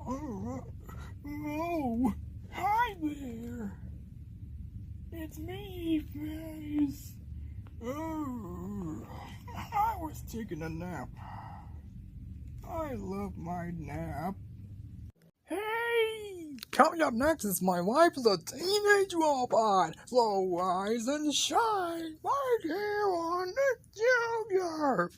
Oh, hi there. It's me, Face. Oh, I was taking a nap. I love my nap. Hey! Coming up next is my wife, the teenage robot. So rise and shine right here on the Junior.